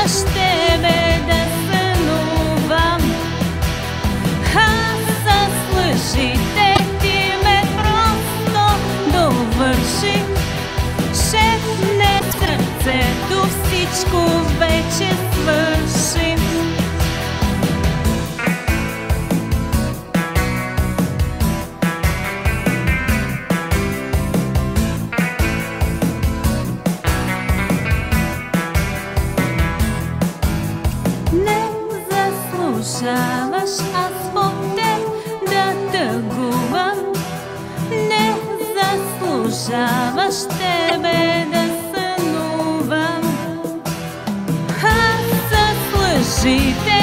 с тебе да сънувам. Аз с лъжите ти ме просто довърши. Шепне сърцето, всичко вече свърши. Заслужаваш аз по теб да тъгувам. Не заслужаваш тебе да сънувам. Аз с лъжите